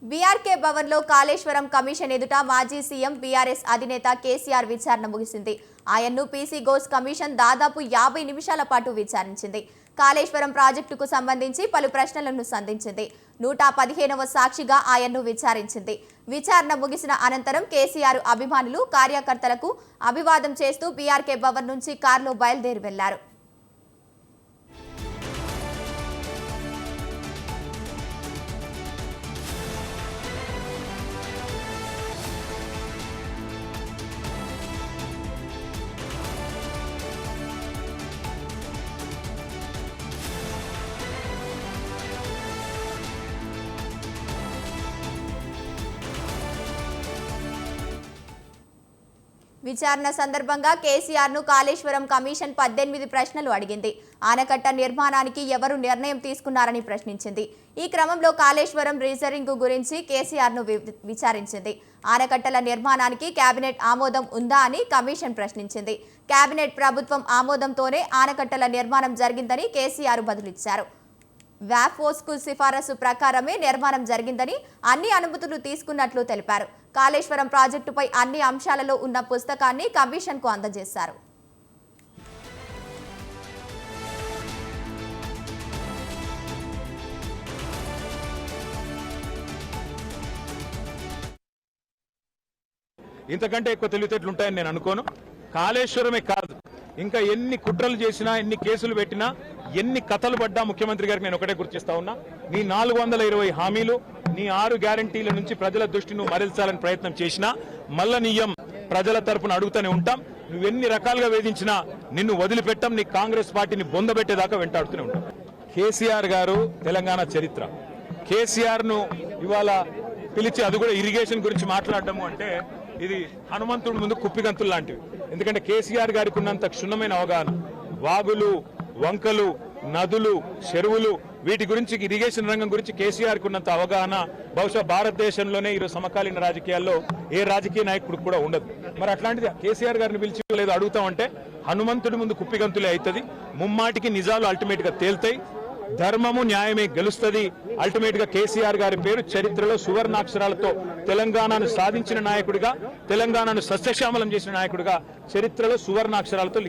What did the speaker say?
BRK భవన్లో Kaleshwaram commission ఎదుట మాజీ సీఎం బీఆర్ఎస్ అధినేత కేసీఆర్ విచారణ ముగిసింది. ఆయన్ను పీసీ ఘోష్ కమిషన్ దాదాపు 50 నిమిషాల పాటు విచారించింది. కాళేశ్వరం ప్రాజెక్టుకు సంబంధించి పలు ప్రశ్నలను సంధించింది. 115వ సాక్షిగా ఆయన్ను విచారించింది. విచారణ ముగిసిన అనంతరం కేసీఆర్ అభిమానులు కార్యకర్తలకు అభివాదం చేస్తూ బీఆర్కే భవన్ నుంచి కారులో బయలుదేరి వెళ్లారు. విచారణ సందర్భంగా కేసీఆర్ ను కాళేశ్వరం కమిషన్ 18 ప్రశ్నలు అడిగింది. ఆనకట్ట నిర్మాణానికి ఎవరు నిర్ణయం తీసుకున్నారని ప్రశ్నించింది. ఈ క్రమంలో కాళేశ్వరం రీజరింగ్ గురించి కేసీఆర్ ను విచారించింది. ఆనకట్టల నిర్మాణానికి కేబినెట్ ఆమోదం ఉందా అని కమిషన్ ప్రశ్నించింది. కేబినెట్ ప్రభుత్వం ఆమోదంతోనే ఆనకట్టల నిర్మాణం జరిగిందని కేసీఆర్ బదులిచ్చారు. వ్యాఫోస్కు సిఫారసు ప్రకారమే నిర్మాణం జరిగిందని, అన్ని అనుమతులు తీసుకున్నట్లు తెలిపారు. కాళేశ్వరం ప్రాజెక్టుపై అన్ని అంశాలలో ఉన్న పుస్తకాన్ని కమిషన్కు అందజేశారు. ఇంతకంటే ఎక్కువ తెలివితేటలు ఉంటాయని నేను అనుకోను. కాళేశ్వరమే కాదు, ఇంకా ఎన్ని కుట్రలు చేసినా, ఎన్ని కేసులు పెట్టినా, ఎన్ని కథలు పడ్డా ముఖ్యమంత్రి గారికి నేను ఒకటే గుర్తిస్తా ఉన్నా, నీ 420 హామీలు, నీ 6 గ్యారంటీల నుంచి ప్రజల దృష్టిని మరల్చాలని ప్రయత్నం చేసినా మల్లనీయం ప్రజల తరపున అడుగుతూనే ఉంటాం. నువ్వెన్ని రకాలుగా వేధించినా నిన్ను వదిలిపెట్టాం, నీ కాంగ్రెస్ పార్టీని బొందబెట్టేదాకా వెంటాడుతూనే ఉంటాం. కేసీఆర్ గారు తెలంగాణ చరిత్ర. కేసీఆర్ ను ఇవాళ పిలిచి అది కూడా ఇరిగేషన్ గురించి మాట్లాడటము అంటే ఇది హనుమంతుడి ముందు కుప్పిగంతులు లాంటివి. ఎందుకంటే కేసీఆర్ గారికి ఉన్నంత క్షుణ్ణమైన అవగాహన, వాగులు, వంకలు, నదులు, చెరువులు, వీటి గురించి, ఇరిగేషన్ రంగం గురించి కేసీఆర్కి ఉన్నంత అవగాహన బహుశా భారతదేశంలోనే ఈరోజు సమకాలీన రాజకీయాల్లో ఏ రాజకీయ నాయకుడికి కూడా ఉండదు. మరి అట్లాంటిది కేసీఆర్ గారిని పిలిచి లేదు అడుగుతామంటే హనుమంతుడి ముందు కుప్పిగంతులే అవుతుంది. ముమ్మాటికి నిజాలు అల్టిమేట్ గా తేల్తాయి. ధర్మము న్యాయమే గెలుస్తుంది. అల్టిమేట్ గా కేసీఆర్ గారి పేరు చరిత్రలో సువర్ణాక్షరాలతో తెలంగాణను సాధించిన నాయకుడిగా, తెలంగాణను సస్యశ్యామలం చేసిన నాయకుడిగా చరిత్రలో సువర్ణాక్షరాలతో